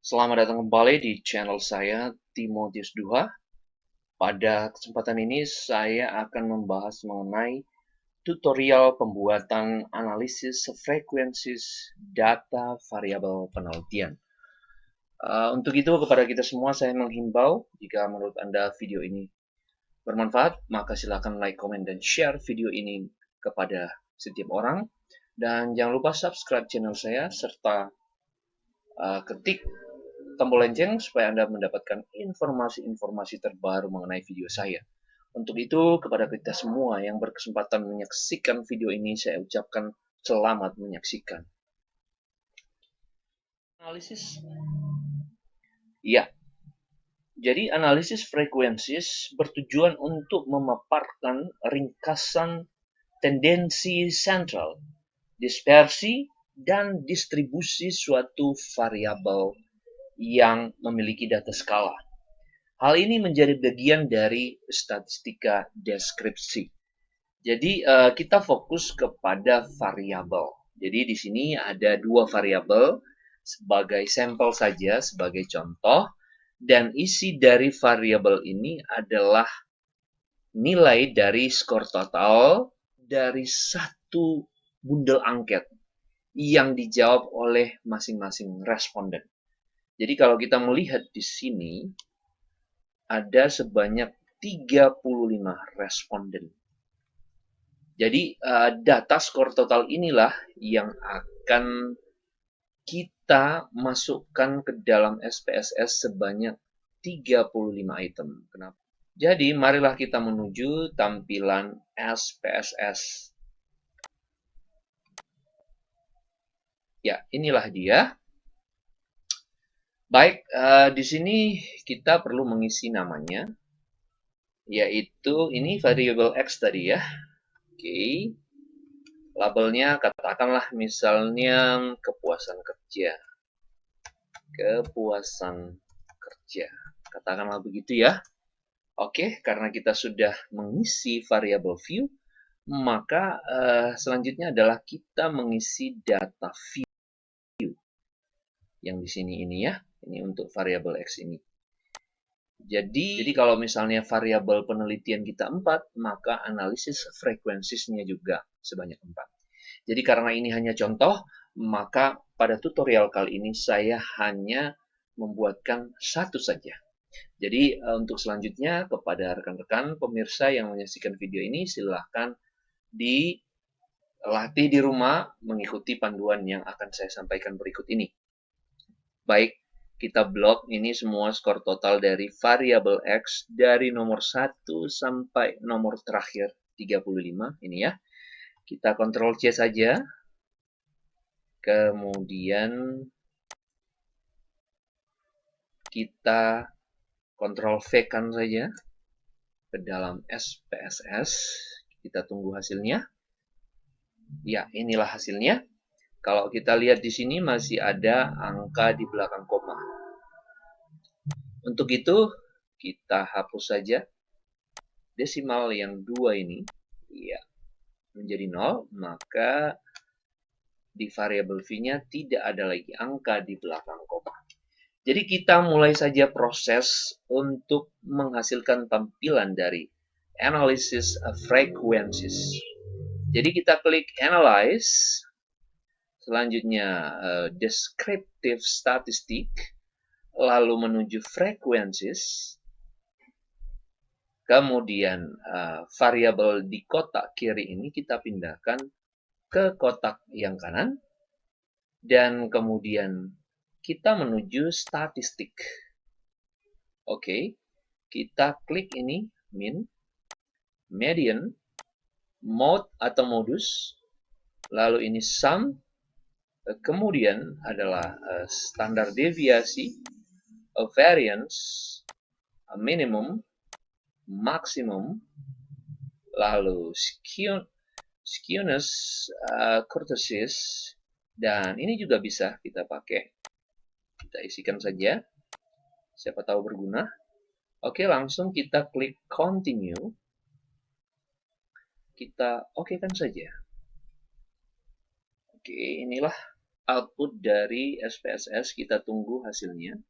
Selamat datang kembali di channel saya, Timotius Duha. Pada kesempatan ini saya akan membahas mengenai tutorial pembuatan analisis frekuensis data variabel penelitian. Untuk itu kepada kita semua saya menghimbau, jika menurut Anda video ini bermanfaat, maka silakan like, comment, dan share video ini kepada setiap orang. Dan jangan lupa subscribe channel saya, serta ketik tombol lonceng supaya Anda mendapatkan informasi-informasi terbaru mengenai video saya. Untuk itu, kepada kita semua yang berkesempatan menyaksikan video ini, saya ucapkan selamat menyaksikan. Analisis. Ya, jadi analisis frekuensis bertujuan untuk memaparkan ringkasan tendensi sentral, dispersi, dan distribusi suatu variabel yang memiliki data skala. Hal ini menjadi bagian dari statistika deskripsi. Jadi kita fokus kepada variabel. Jadi di sini ada dua variabel sebagai sampel saja, sebagai contoh, dan isi dari variabel ini adalah nilai dari skor total dari satu bundel angket yang dijawab oleh masing-masing responden. Jadi kalau kita melihat di sini, ada sebanyak 35 responden. Jadi data skor total inilah yang akan kita masukkan ke dalam SPSS sebanyak 35 item. Kenapa? Jadi marilah kita menuju tampilan SPSS. Ya, inilah dia. Baik, di sini kita perlu mengisi namanya, yaitu ini variable X tadi ya. Oke. Labelnya katakanlah misalnya kepuasan kerja. Kepuasan kerja. Katakanlah begitu ya. Oke, karena kita sudah mengisi variable view, maka selanjutnya adalah kita mengisi data view. Yang di sini ini ya. Ini untuk variable X ini. Jadi kalau misalnya variabel penelitian kita 4, maka analisis frekuensisnya juga sebanyak 4. Jadi karena ini hanya contoh, maka pada tutorial kali ini saya hanya membuatkan satu saja. Jadi untuk selanjutnya kepada rekan-rekan pemirsa yang menyaksikan video ini, silahkan dilatih di rumah mengikuti panduan yang akan saya sampaikan berikut ini. Baik, kita blok ini semua skor total dari variabel X dari nomor 1 sampai nomor terakhir 35 ini ya. Kita Ctrl C saja. Kemudian kita Ctrl V kan saja ke dalam SPSS. Kita tunggu hasilnya. Ya, inilah hasilnya. Kalau kita lihat di sini masih ada angka di belakang koma. Untuk itu, kita hapus saja desimal yang 2 ini. Ya, menjadi 0, maka di variabel V-nya tidak ada lagi angka di belakang koma. Jadi kita mulai saja proses untuk menghasilkan tampilan dari analysis frequencies. Jadi kita klik analyze, selanjutnya descriptive statistic, lalu menuju frequencies, kemudian variabel di kotak kiri ini kita pindahkan ke kotak yang kanan, dan kemudian kita menuju statistik. Oke, kita klik ini min, median, mode atau modus, lalu ini sum, kemudian adalah standar deviasi, variance, minimum, maksimum, lalu skewness, kurtosis, dan ini juga bisa kita pakai. Kita isikan saja, siapa tahu berguna. Oke, langsung kita klik continue. Kita oke kan saja. Oke, inilah output dari SPSS, kita tunggu hasilnya.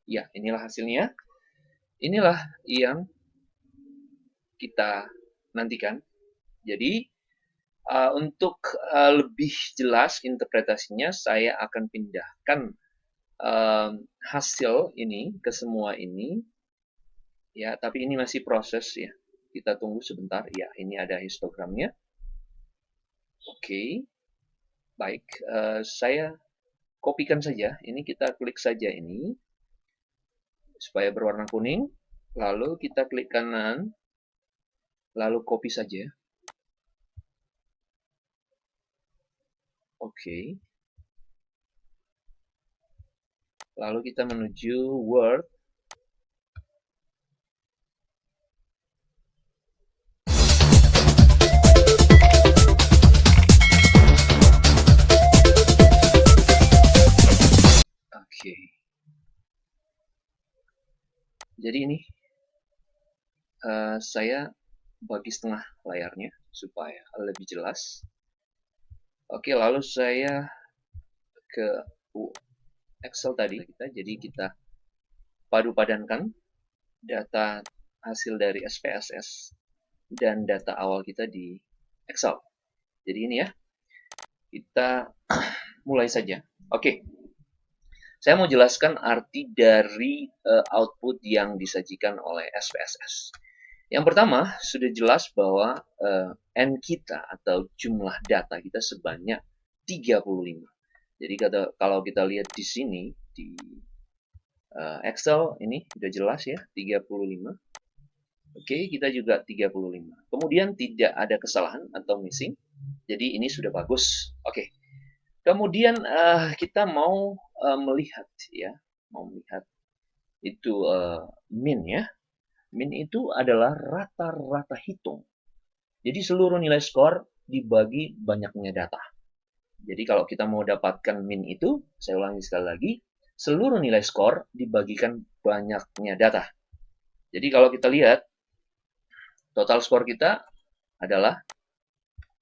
Ya, inilah hasilnya. Inilah yang kita nantikan. Jadi, untuk lebih jelas interpretasinya, saya akan pindahkan hasil ini ke semua ini. Ya, tapi ini masih proses ya. Kita tunggu sebentar. Ya, ini ada histogramnya. Oke, baik. Saya kopikan saja. Ini kita klik saja ini supaya berwarna kuning. Lalu kita klik kanan. Lalu copy saja. Oke. Lalu kita menuju Word. Oke. Jadi ini saya bagi setengah layarnya supaya lebih jelas. Oke, lalu saya ke Excel tadi kita. Jadi kita padu padankan data hasil dari SPSS dan data awal kita di Excel. Jadi ini ya, kita mulai saja. Oke, saya mau jelaskan arti dari output yang disajikan oleh SPSS. Yang pertama, sudah jelas bahwa N kita atau jumlah data kita sebanyak 35. Jadi kalau kita lihat di sini, di Excel ini sudah jelas ya, 35. Oke, kita juga 35. Kemudian tidak ada kesalahan atau missing. Jadi ini sudah bagus. Oke. Kemudian kita mau melihat ya, mau melihat itu min ya. Min itu adalah rata-rata hitung. Jadi seluruh nilai skor dibagi banyaknya data. Jadi kalau kita mau dapatkan min itu, saya ulangi sekali lagi, seluruh nilai skor dibagikan banyaknya data. Jadi kalau kita lihat, total skor kita adalah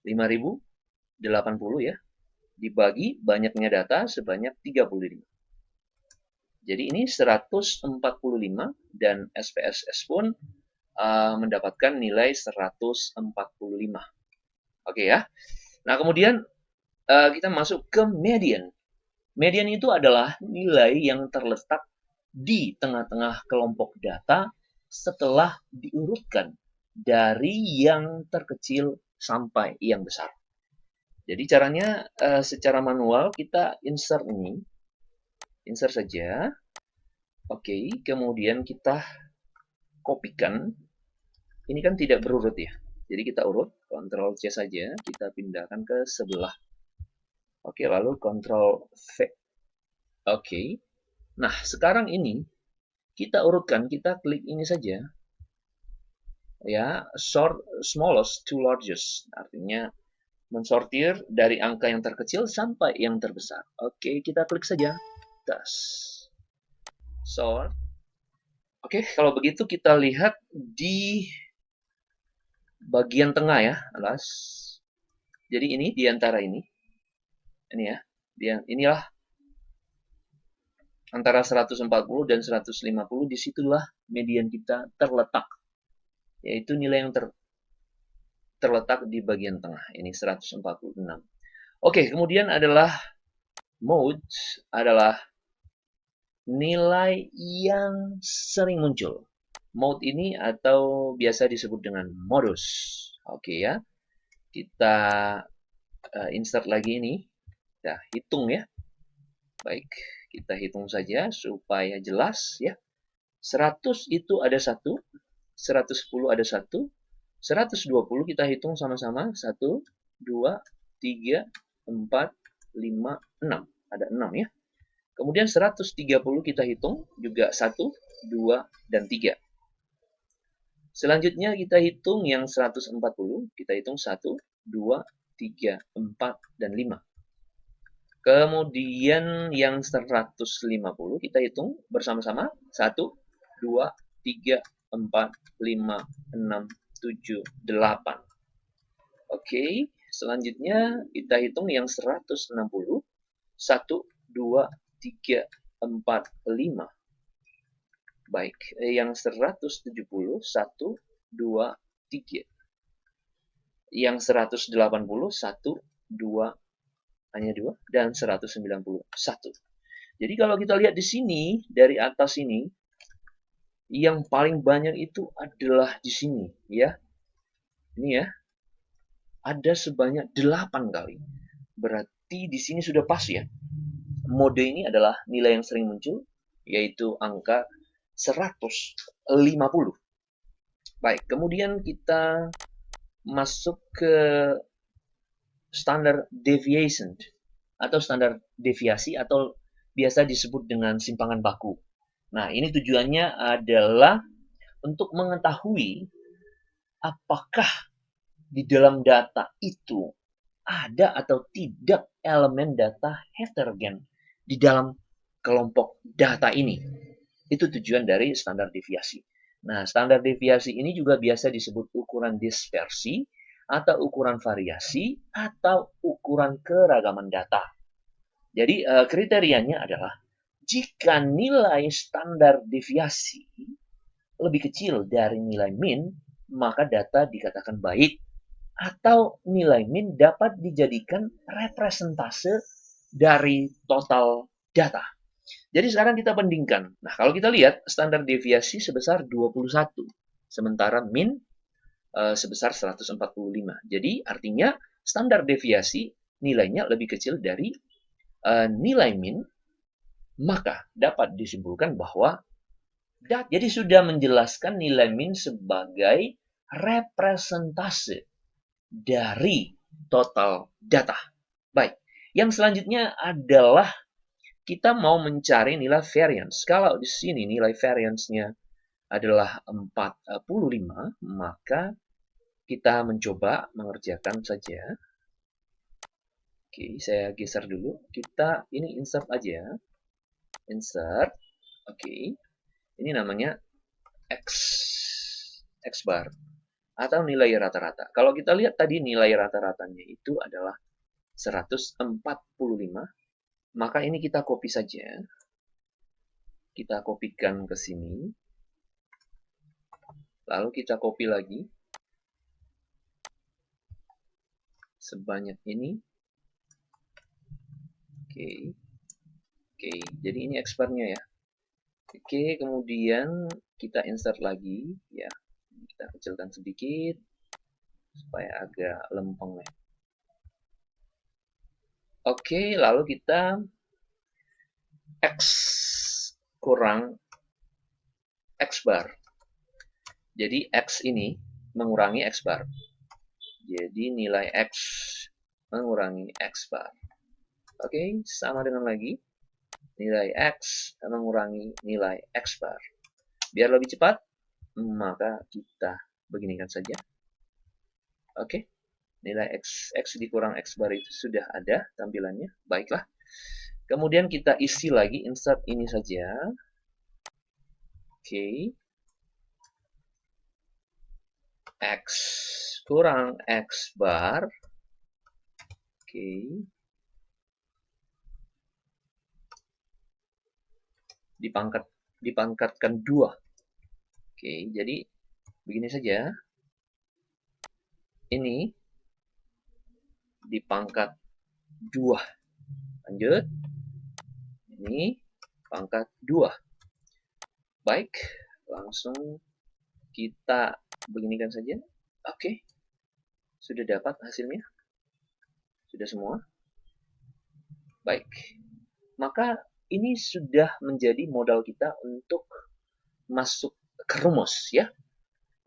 5080 ya, dibagi banyaknya data sebanyak 35. Jadi ini 145 dan SPSS pun mendapatkan nilai 145. Oke ya. Nah, kemudian kita masuk ke median. Median itu adalah nilai yang terletak di tengah-tengah kelompok data setelah diurutkan dari yang terkecil sampai yang besar. Jadi caranya secara manual kita insert ini. Insert saja. Oke, kemudian kita kopikan. Ini kan tidak berurut ya. Jadi kita urut, Ctrl C saja, kita pindahkan ke sebelah. Oke, lalu Ctrl V. Oke. Nah, sekarang ini kita urutkan, kita klik ini saja. Ya, sort smallest to largest. Artinya mensortir dari angka yang terkecil sampai yang terbesar. Oke, kita klik saja. Tas. Sort. Oke, kalau begitu kita lihat di bagian tengah ya, alas. Jadi ini di antara ini. Ini ya. Inilah antara 140 dan 150, disitulah median kita terletak. Yaitu nilai yang terletak di bagian tengah. Ini 146. Oke, kemudian adalah mode, adalah nilai yang sering muncul. Mode ini atau biasa disebut dengan modus. Oke ya. Kita insert lagi ini. Kita hitung ya. Baik, kita hitung saja supaya jelas ya. 100 itu ada 1, 110 ada 1, 120 kita hitung sama-sama. 1, 2, 3, 4, 5, 6. Ada 6 ya. Kemudian 130 kita hitung juga 1, 2, dan 3. Selanjutnya kita hitung yang 140. Kita hitung 1, 2, 3, 4, dan 5. Kemudian yang 150 kita hitung bersama-sama. 1, 2, 3, 4, 5, 6, 7, 8. Oke, selanjutnya kita hitung yang 160. 1, 2, 3, 4, 5. Baik, yang 170, 1, 2, 3. Yang 180, 1, 2, hanya 2, dan 191. Jadi kalau kita lihat di sini, dari atas ini, yang paling banyak itu adalah di sini, ya. Ini ya, ada sebanyak 8 kali. Berarti di sini sudah pas ya. Mode ini adalah nilai yang sering muncul, yaitu angka 150. Baik, kemudian kita masuk ke standar deviation atau standar deviasi atau biasa disebut dengan simpangan baku. Nah, ini tujuannya adalah untuk mengetahui apakah di dalam data itu ada atau tidak elemen data heterogen di dalam kelompok data ini. Itu tujuan dari standar deviasi. Nah, standar deviasi ini juga biasa disebut ukuran dispersi atau ukuran variasi atau ukuran keragaman data. Jadi kriterianya adalah jika nilai standar deviasi lebih kecil dari nilai min, maka data dikatakan baik atau nilai min dapat dijadikan representase dari total data. Jadi sekarang kita bandingkan. Nah, kalau kita lihat standar deviasi sebesar 21, sementara min sebesar 145. Jadi artinya standar deviasi nilainya lebih kecil dari nilai min, maka dapat disimpulkan bahwa jadi sudah menjelaskan nilai min sebagai representase dari total data. Baik, yang selanjutnya adalah kita mau mencari nilai variance. Kalau di sini nilai variance-nya adalah 45, maka kita mencoba mengerjakan saja. Oke, saya geser dulu. Kita ini insert aja. Insert. Oke. Ini namanya X bar atau nilai rata-rata. Kalau kita lihat tadi nilai rata-ratanya itu adalah 145, maka ini kita copy saja. Kita kopikan ke sini. Lalu kita copy lagi. Sebanyak ini. Oke. Oke, jadi ini X-bar-nya ya. Oke, kemudian kita insert lagi ya. Kita kecilkan sedikit supaya agak lempeng ya. Oke, lalu kita X kurang X bar. Jadi X ini mengurangi X bar. Jadi nilai X mengurangi X bar. Oke, sama dengan lagi. Nilai X mengurangi nilai X bar. Biar lebih cepat, maka kita beginikan saja. Oke, nilai X dikurang X bar itu sudah ada tampilannya. Baiklah. Kemudian kita isi lagi, insert ini saja. Oke. X kurang X bar. Oke. Dipangkatkan 2. Oke, jadi begini saja. Ini dipangkat 2. Lanjut. Ini pangkat 2. Baik, langsung kita beginikan saja. Oke. Sudah dapat hasilnya? Sudah semua? Baik. Maka ini sudah menjadi modal kita untuk masuk ke rumus ya.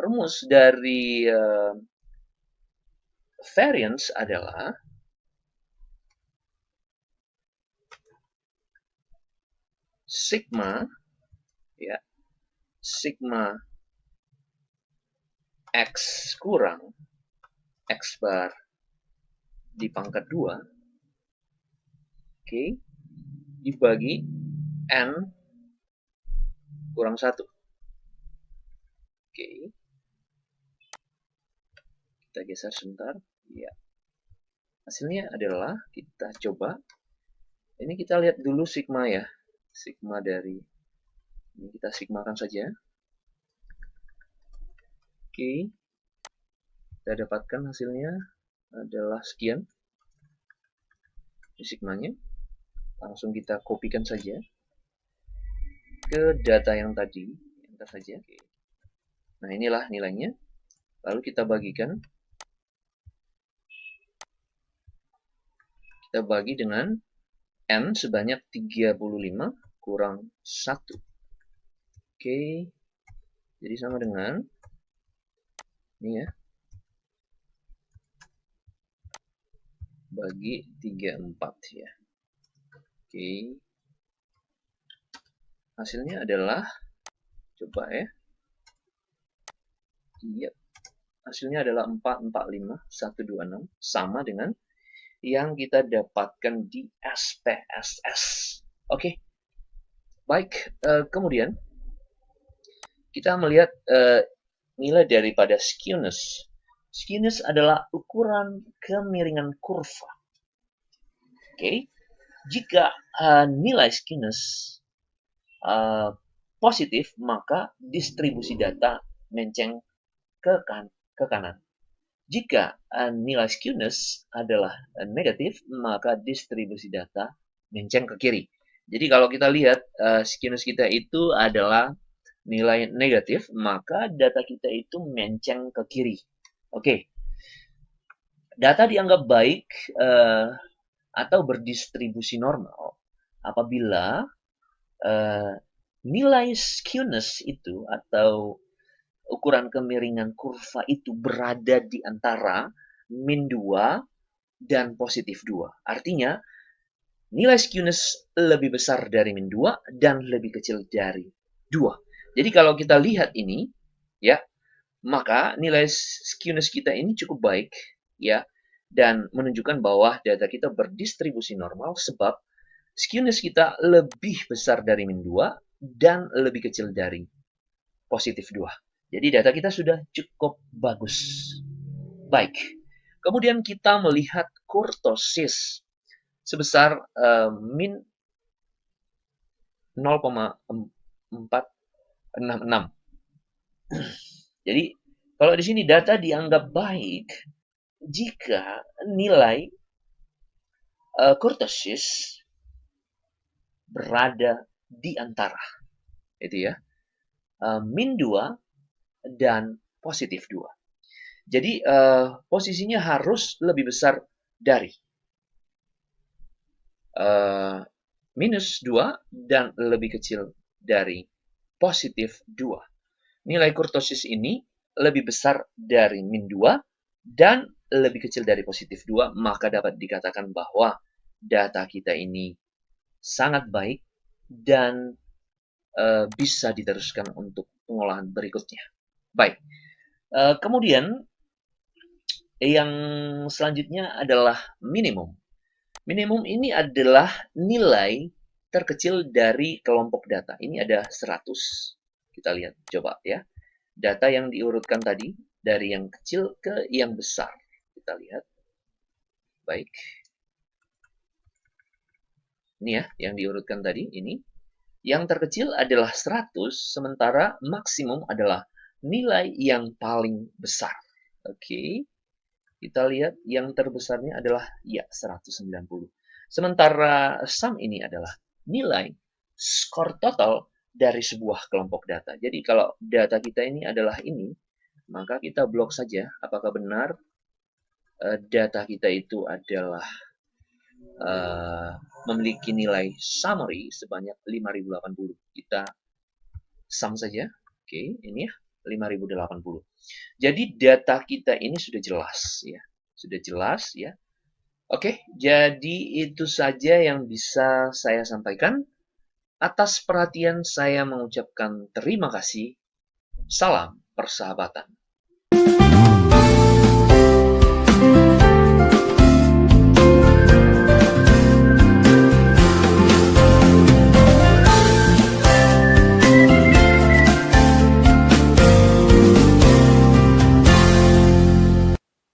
Rumus dari variance adalah sigma ya. Sigma X kurang X bar dipangkat 2. Oke. Dibagi N kurang 1. Oke. Kita geser sebentar. Ya. Hasilnya adalah, kita coba. Ini kita lihat dulu sigma ya. Sigma dari, ini kita sigmakan saja. Oke. Kita dapatkan hasilnya adalah sekian. Ini sigmanya. Langsung kita kopikan saja ke data yang tadi. Enter saja. Nah, inilah nilainya. Lalu kita bagikan. Kita bagi dengan N sebanyak 35 kurang 1. Oke. Jadi sama dengan ini ya. Bagi 34 ya. Oke. Hasilnya adalah, coba ya. Iya. Hasilnya adalah 445,126 sama dengan yang kita dapatkan di SPSS. Oke. Baik, kemudian kita melihat nilai daripada skewness. Skewness adalah ukuran kemiringan kurva. Oke. Jika nilai skewness positif, maka distribusi data menceng ke kanan. Jika nilai skewness adalah negatif, maka distribusi data menceng ke kiri. Jadi kalau kita lihat skewness kita itu adalah nilai negatif, maka data kita itu menceng ke kiri. Oke. Data dianggap baik atau berdistribusi normal apabila nilai skewness itu atau ukuran kemiringan kurva itu berada di antara min 2 dan positif 2. Artinya, nilai skewness lebih besar dari min 2 dan lebih kecil dari 2. Jadi kalau kita lihat ini, ya, maka nilai skewness kita ini cukup baik, ya, dan menunjukkan bahwa data kita berdistribusi normal sebab skewness kita lebih besar dari min 2 dan lebih kecil dari positif 2. Jadi data kita sudah cukup bagus. Baik. Kemudian kita melihat kurtosis sebesar min 0,466. Jadi kalau di sini data dianggap baik jika nilai kurtosis berada di antara itu ya min 2 dan positif 2. Jadi posisinya harus lebih besar dari minus 2 dan lebih kecil dari positif 2. Nilai kurtosis ini lebih besar dari min 2 dan lebih kecil dari positif 2, maka dapat dikatakan bahwa data kita ini sangat baik dan bisa diteruskan untuk pengolahan berikutnya. Baik, kemudian yang selanjutnya adalah minimum. Minimum ini adalah nilai terkecil dari kelompok data. Ini ada 100. Kita lihat, coba ya. Data yang diurutkan tadi, dari yang kecil ke yang besar. Kita lihat. Baik. Ini ya, yang diurutkan tadi, ini. Yang terkecil adalah 100, sementara maksimum adalah nilai yang paling besar. Oke. Kita lihat yang terbesarnya adalah ya 190. Sementara sum ini adalah nilai skor total dari sebuah kelompok data. Jadi kalau data kita ini adalah ini, maka kita blok saja apakah benar data kita itu adalah memiliki nilai summary sebanyak 5080. Kita sum saja. Oke, ini ya 5080. Jadi data kita ini sudah jelas ya. Sudah jelas ya. Oke, jadi itu saja yang bisa saya sampaikan. Atas perhatian saya mengucapkan terima kasih. Salam persahabatan.